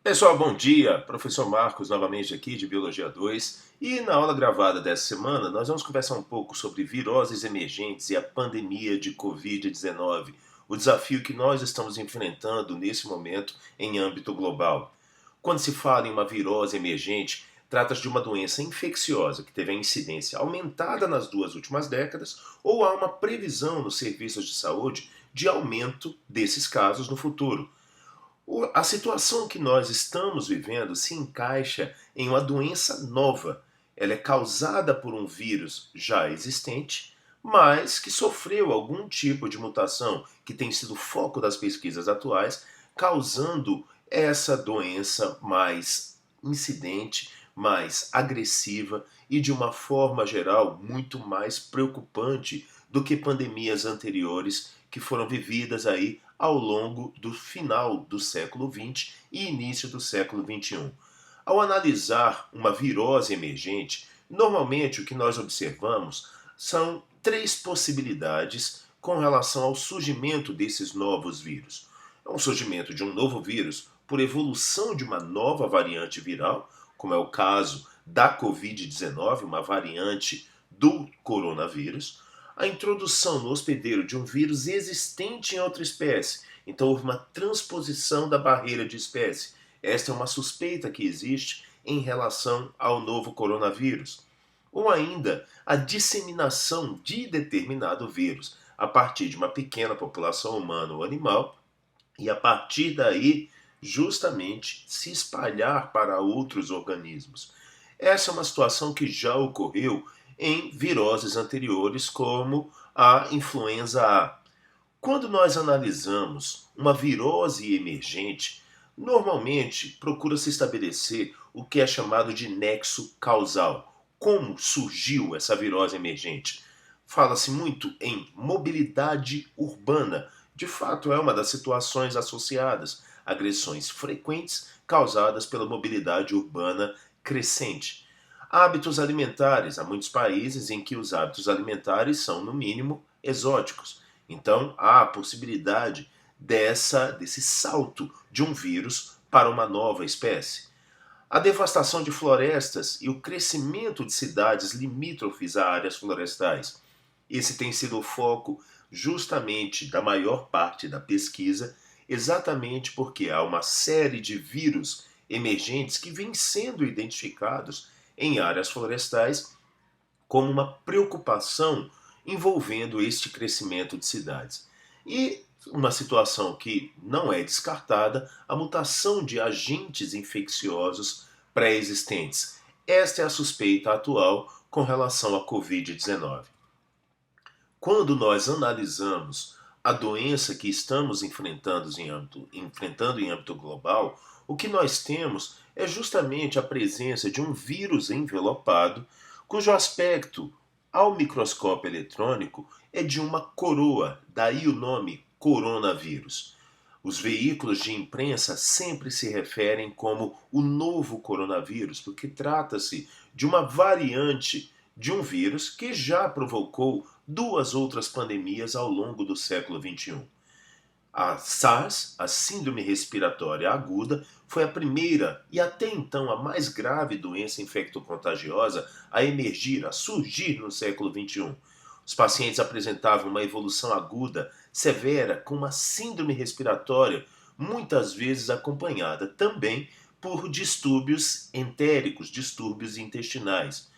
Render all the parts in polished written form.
Pessoal, bom dia! Professor Marcos novamente aqui de Biologia 2 e na aula gravada dessa semana nós vamos conversar um pouco sobre viroses emergentes e a pandemia de Covid-19, o desafio que nós estamos enfrentando nesse momento em âmbito global. Quando se fala em uma virose emergente, trata-se de uma doença infecciosa que teve a incidência aumentada nas duas últimas décadas ou há uma previsão nos serviços de saúde de aumento desses casos no futuro. A situação que nós estamos vivendo se encaixa em uma doença nova. Ela é causada por um vírus já existente, mas que sofreu algum tipo de mutação, que tem sido foco das pesquisas atuais, causando essa doença mais incidente, mais agressiva e, de uma forma geral, muito mais preocupante do que pandemias anteriores que foram vividas aí ao longo do final do século XX e início do século XXI. Ao analisar uma virose emergente, normalmente o que nós observamos são três possibilidades com relação ao surgimento desses novos vírus. É um surgimento de um novo vírus por evolução de uma nova variante viral, como é o caso da Covid-19, uma variante do coronavírus, a introdução no hospedeiro de um vírus existente em outra espécie. Então houve uma transposição da barreira de espécie. Esta é uma suspeita que existe em relação ao novo coronavírus. Ou ainda a disseminação de determinado vírus a partir de uma pequena população humana ou animal e a partir daí justamente se espalhar para outros organismos. Essa é uma situação que já ocorreu em viroses anteriores, como a influenza A. Quando nós analisamos uma virose emergente, normalmente procura-se estabelecer o que é chamado de nexo causal. Como surgiu essa virose emergente? Fala-se muito em mobilidade urbana. De fato, é uma das situações associadas a agressões frequentes causadas pela mobilidade urbana crescente. Hábitos alimentares. Há muitos países em que os hábitos alimentares são, no mínimo, exóticos. Então, há a possibilidade desse salto de um vírus para uma nova espécie. A devastação de florestas e o crescimento de cidades limítrofes a áreas florestais. Esse tem sido o foco justamente da maior parte da pesquisa, exatamente porque há uma série de vírus emergentes que vêm sendo identificados em áreas florestais como uma preocupação envolvendo este crescimento de cidades. E uma situação que não é descartada, a mutação de agentes infecciosos pré-existentes. Esta é a suspeita atual com relação à Covid-19. Quando nós analisamos a doença que estamos enfrentando em âmbito global, o que nós temos é justamente a presença de um vírus envelopado, cujo aspecto, ao microscópio eletrônico, é de uma coroa, daí o nome coronavírus. Os veículos de imprensa sempre se referem como o novo coronavírus, porque trata-se de uma variante de um vírus que já provocou duas outras pandemias ao longo do século XXI. A SARS, a Síndrome Respiratória Aguda, foi a primeira e até então a mais grave doença infectocontagiosa a emergir, a surgir no século XXI. Os pacientes apresentavam uma evolução aguda, severa, com uma síndrome respiratória, muitas vezes acompanhada também por distúrbios entéricos, distúrbios intestinais.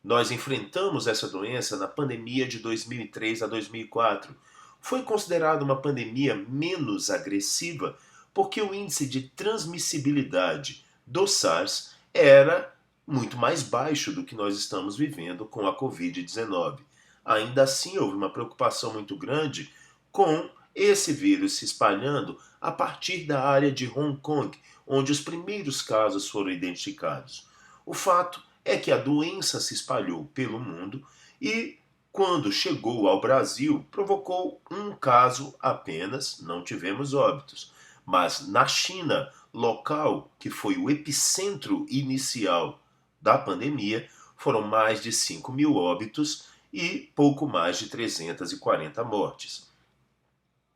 Nós enfrentamos essa doença na pandemia de 2003 a 2004. Foi considerada uma pandemia menos agressiva porque o índice de transmissibilidade do SARS era muito mais baixo do que nós estamos vivendo com a Covid-19. Ainda assim, houve uma preocupação muito grande com esse vírus se espalhando a partir da área de Hong Kong, onde os primeiros casos foram identificados. O fato é que a doença se espalhou pelo mundo e, quando chegou ao Brasil, provocou um caso apenas, não tivemos óbitos. Mas na China, local que foi o epicentro inicial da pandemia, foram mais de 5 mil óbitos e pouco mais de 340 mortes.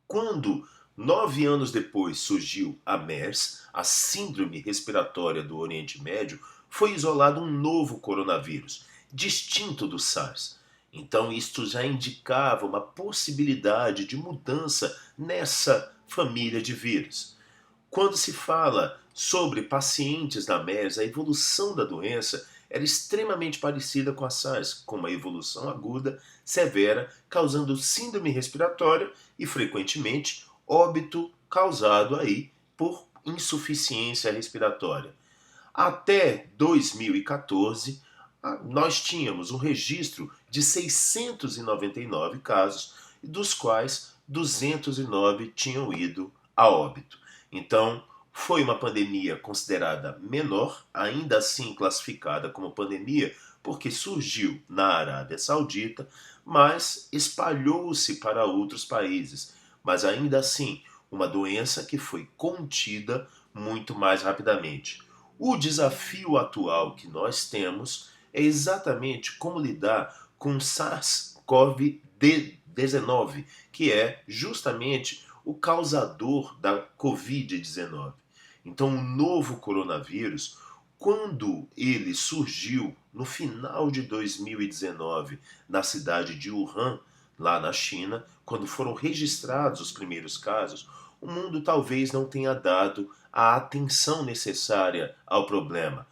Quando 9 anos depois surgiu a MERS, a Síndrome Respiratória do Oriente Médio, foi isolado um novo coronavírus, distinto do SARS. Então, isto já indicava uma possibilidade de mudança nessa família de vírus. Quando se fala sobre pacientes da MERS, a evolução da doença era extremamente parecida com a SARS, com uma evolução aguda, severa, causando síndrome respiratória e, frequentemente, óbito causado aí por insuficiência respiratória. Até 2014, nós tínhamos um registro de 699 casos, dos quais 209 tinham ido a óbito. Então, foi uma pandemia considerada menor, ainda assim classificada como pandemia, porque surgiu na Arábia Saudita, mas espalhou-se para outros países. Mas ainda assim, uma doença que foi contida muito mais rapidamente. O desafio atual que nós temos é exatamente como lidar com o SARS-CoV-19, que é justamente o causador da Covid-19. Então, o novo coronavírus, quando ele surgiu no final de 2019 na cidade de Wuhan, lá na China, quando foram registrados os primeiros casos, o mundo talvez não tenha dado a atenção necessária ao problema.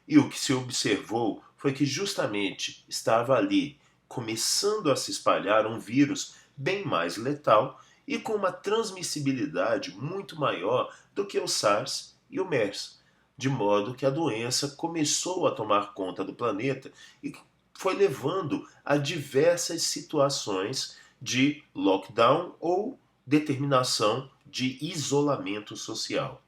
E o que se observou foi que justamente estava ali começando a se espalhar um vírus bem mais letal e com uma transmissibilidade muito maior do que o SARS e o MERS, de modo que a doença começou a tomar conta do planeta e foi levando a diversas situações de lockdown ou determinação de isolamento social.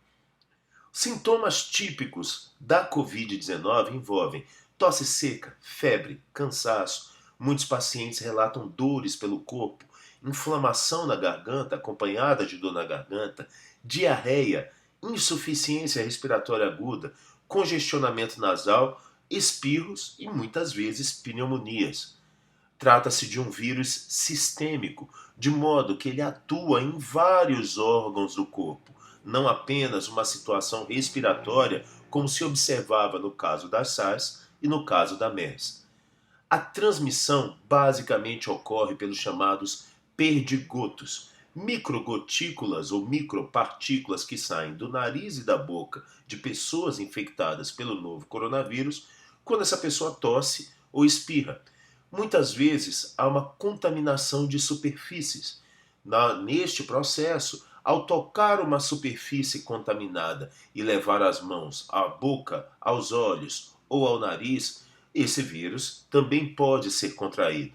Sintomas típicos da Covid-19 envolvem tosse seca, febre, cansaço. Muitos pacientes relatam dores pelo corpo, inflamação na garganta acompanhada de dor na garganta, diarreia, insuficiência respiratória aguda, congestionamento nasal, espirros e muitas vezes pneumonias. Trata-se de um vírus sistêmico, de modo que ele atua em vários órgãos do corpo, não apenas uma situação respiratória, como se observava no caso da SARS e no caso da MERS. A transmissão basicamente ocorre pelos chamados perdigotos, microgotículas ou micropartículas que saem do nariz e da boca de pessoas infectadas pelo novo coronavírus quando essa pessoa tosse ou espirra. Muitas vezes há uma contaminação de superfícies. Neste processo, ao tocar uma superfície contaminada e levar as mãos à boca, aos olhos ou ao nariz, esse vírus também pode ser contraído.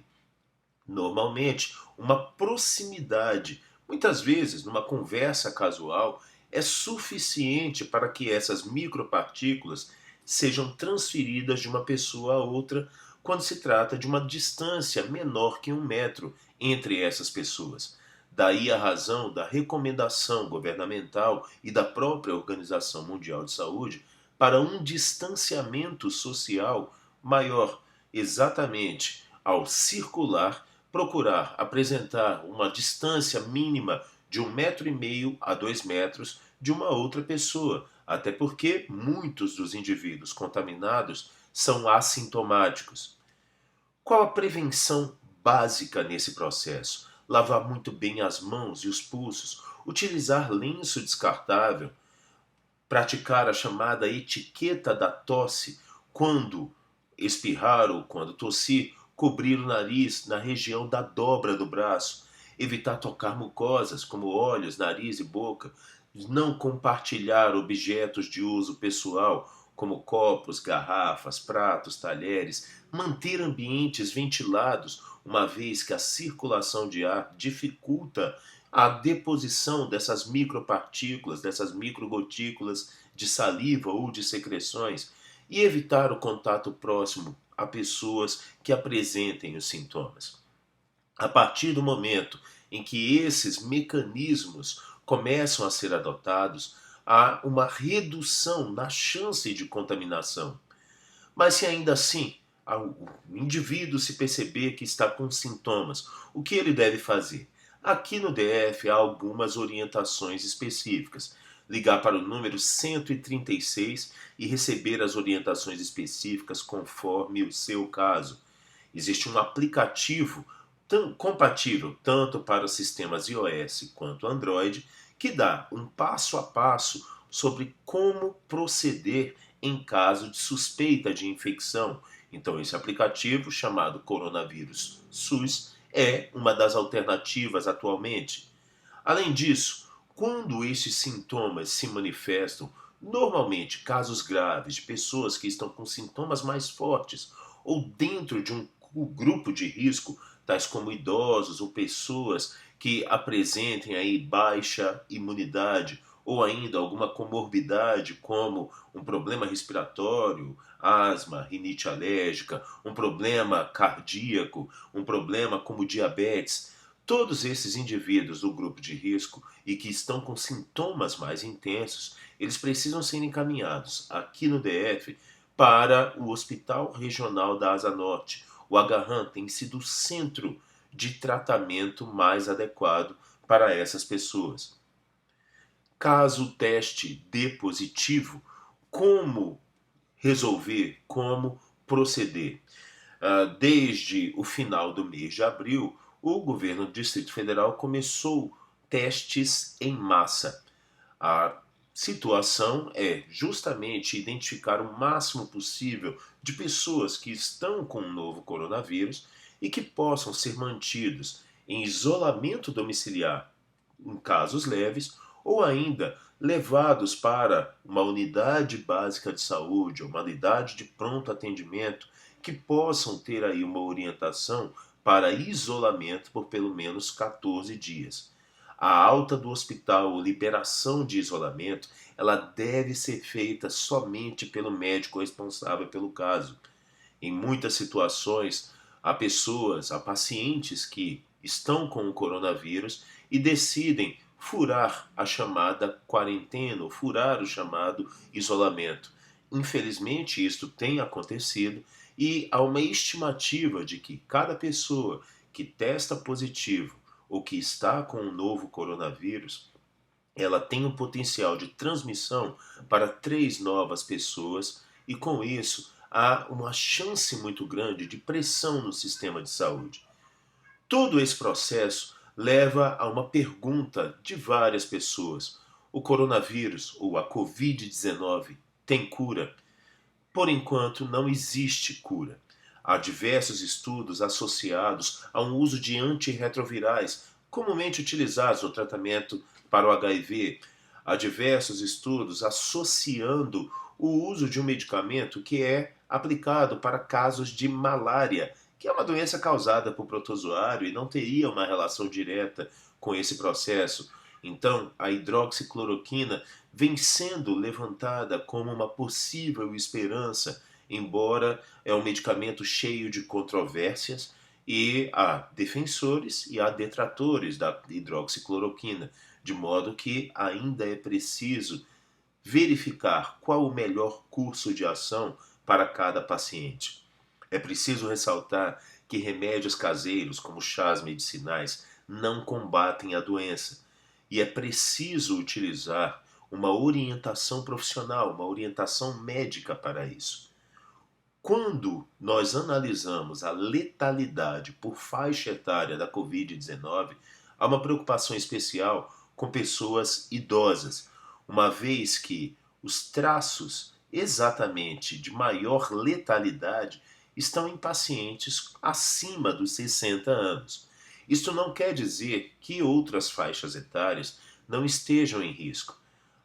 Normalmente, uma proximidade, muitas vezes numa conversa casual, é suficiente para que essas micropartículas sejam transferidas de uma pessoa a outra quando se trata de uma distância menor que 1 metro entre essas pessoas. Daí a razão da recomendação governamental e da própria Organização Mundial de Saúde para um distanciamento social maior, exatamente ao circular, procurar apresentar uma distância mínima de 1,5 m a 2 metros de uma outra pessoa, até porque muitos dos indivíduos contaminados são assintomáticos. Qual a prevenção básica nesse processo? Lavar muito bem as mãos e os pulsos, utilizar lenço descartável, praticar a chamada etiqueta da tosse, quando espirrar ou quando tossir, cobrir o nariz na região da dobra do braço, evitar tocar mucosas como olhos, nariz e boca, não compartilhar objetos de uso pessoal como copos, garrafas, pratos, talheres, manter ambientes ventilados, uma vez que a circulação de ar dificulta a deposição dessas micropartículas, dessas microgotículas de saliva ou de secreções, e evitar o contato próximo a pessoas que apresentem os sintomas. A partir do momento em que esses mecanismos começam a ser adotados, há uma redução na chance de contaminação. Mas se ainda assim o indivíduo se perceber que está com sintomas, o que ele deve fazer? Aqui no DF há algumas orientações específicas. Ligar para o número 136 e receber as orientações específicas conforme o seu caso. Existe um aplicativo compatível tanto para os sistemas iOS quanto Android, que dá um passo a passo sobre como proceder em caso de suspeita de infecção. Então, esse aplicativo, chamado Coronavírus SUS, é uma das alternativas atualmente. Além disso, quando estes sintomas se manifestam, normalmente casos graves de pessoas que estão com sintomas mais fortes ou dentro de um grupo de risco, tais como idosos ou pessoas que apresentem aí baixa imunidade ou ainda alguma comorbidade como um problema respiratório, asma, rinite alérgica, um problema cardíaco, um problema como diabetes. Todos esses indivíduos do grupo de risco e que estão com sintomas mais intensos, eles precisam ser encaminhados aqui no DF para o Hospital Regional da Asa Norte. O Agarran tem sido o centro de tratamento mais adequado para essas pessoas. Caso o teste dê positivo, como resolver, como proceder? Desde o final do mês de abril, o governo do Distrito Federal começou testes em massa. A situação é justamente identificar o máximo possível de pessoas que estão com o novo coronavírus e que possam ser mantidos em isolamento domiciliar em casos leves ou ainda levados para uma unidade básica de saúde ou uma unidade de pronto atendimento que possam ter aí uma orientação para isolamento por pelo menos 14 dias. A alta do hospital ou liberação de isolamento, ela deve ser feita somente pelo médico responsável pelo caso. Em muitas situações, há pacientes que estão com o coronavírus e decidem furar a chamada quarentena, ou furar o chamado isolamento. Infelizmente, isto tem acontecido e há uma estimativa de que cada pessoa que testa positivo ou que está com o novo coronavírus, ela tem um potencial de transmissão para 3 novas pessoas e com isso há uma chance muito grande de pressão no sistema de saúde. Todo esse processo leva a uma pergunta de várias pessoas: o coronavírus ou a Covid-19 tem cura? Por enquanto, não existe cura. Há diversos estudos associados a um uso de antirretrovirais, comumente utilizados no tratamento para o HIV. Há diversos estudos associando o uso de um medicamento que é aplicado para casos de malária, que é uma doença causada por protozoário e não teria uma relação direta com esse processo. Então, a hidroxicloroquina vem sendo levantada como uma possível esperança, embora é um medicamento cheio de controvérsias e há defensores e há detratores da hidroxicloroquina, de modo que ainda é preciso verificar qual o melhor curso de ação para cada paciente. É preciso ressaltar que remédios caseiros, como chás medicinais, não combatem a doença e é preciso utilizar uma orientação profissional, uma orientação médica para isso. Quando nós analisamos a letalidade por faixa etária da Covid-19, há uma preocupação especial com pessoas idosas, uma vez que os traços exatamente de maior letalidade estão em pacientes acima dos 60 anos. Isto não quer dizer que outras faixas etárias não estejam em risco.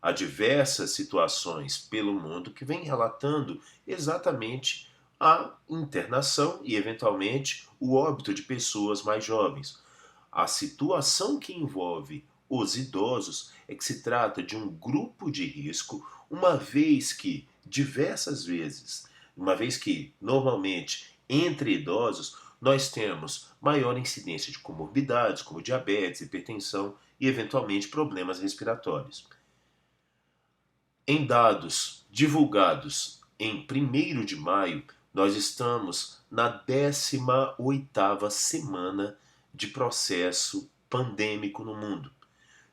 Há diversas situações pelo mundo que vêm relatando exatamente a internação e, eventualmente, o óbito de pessoas mais jovens. A situação que envolve os idosos é que se trata de um grupo de risco, uma vez que normalmente entre idosos nós temos maior incidência de comorbidades como diabetes, hipertensão e eventualmente problemas respiratórios. Em dados divulgados em 1º de maio, nós estamos na 18ª semana de processo pandêmico no mundo.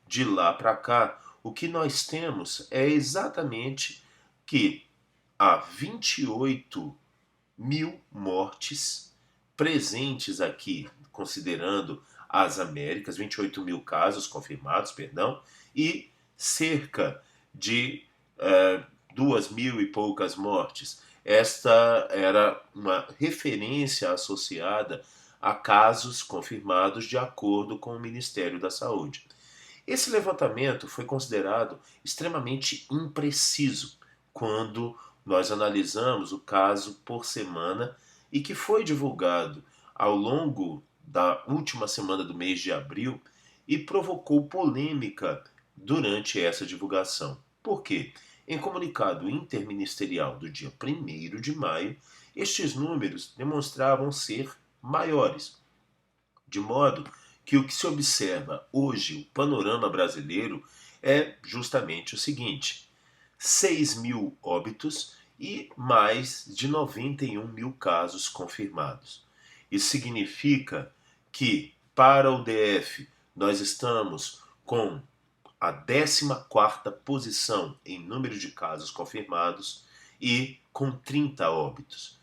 De lá para cá, o que nós temos é exatamente que há 28 mil mortes presentes aqui, considerando as Américas, 28 mil casos confirmados, perdão, e cerca de 2.000 e poucas mortes. Esta era uma referência associada a casos confirmados de acordo com o Ministério da Saúde. Esse levantamento foi considerado extremamente impreciso quando nós analisamos o caso por semana e que foi divulgado ao longo da última semana do mês de abril e provocou polêmica durante essa divulgação. Por quê? Em comunicado interministerial do dia 1º de maio, estes números demonstravam ser maiores, de modo que o que se observa hoje, o panorama brasileiro, é justamente o seguinte: 6 mil óbitos e mais de 91 mil casos confirmados. Isso significa que, para o DF, nós estamos com a 14ª posição em número de casos confirmados e com 30 óbitos.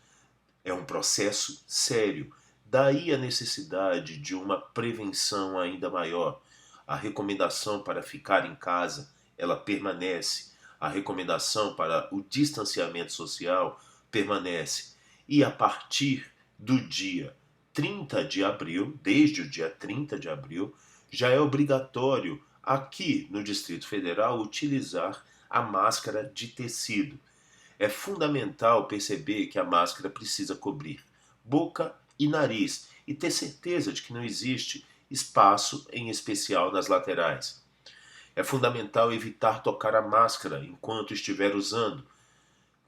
É um processo sério. Daí a necessidade de uma prevenção ainda maior. A recomendação para ficar em casa, ela permanece. A recomendação para o distanciamento social permanece. E a partir do dia 30 de abril, desde o dia 30 de abril, já é obrigatório aqui no Distrito Federal utilizar a máscara de tecido. É fundamental perceber que a máscara precisa cobrir boca e nariz e ter certeza de que não existe espaço, em especial nas laterais. É fundamental evitar tocar a máscara enquanto estiver usando.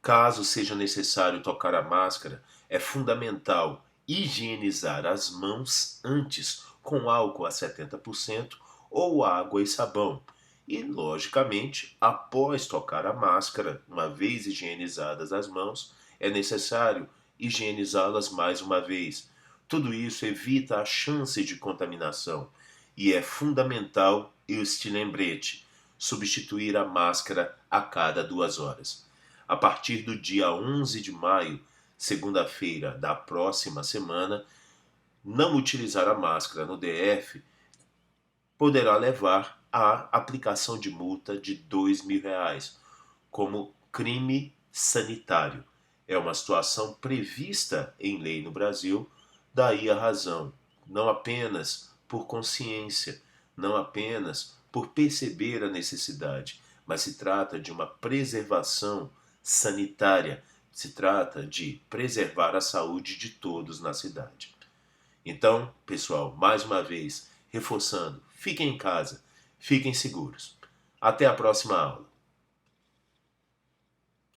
Caso seja necessário tocar a máscara, é fundamental higienizar as mãos antes com álcool a 70% ou água e sabão. E, logicamente, após tocar a máscara, uma vez higienizadas as mãos, é necessário higienizá-las mais uma vez. Tudo isso evita a chance de contaminação e é fundamental este lembrete: substituir a máscara a cada 2 horas. A partir do dia 11 de maio, segunda-feira da próxima semana, não utilizar a máscara no DF poderá levar à aplicação de multa de R$ 2.000 como crime sanitário. É uma situação prevista em lei no Brasil, daí a razão, não apenas por consciência, não apenas por perceber a necessidade, mas se trata de uma preservação sanitária, se trata de preservar a saúde de todos na cidade. Então, pessoal, mais uma vez, reforçando, fiquem em casa, fiquem seguros. Até a próxima aula.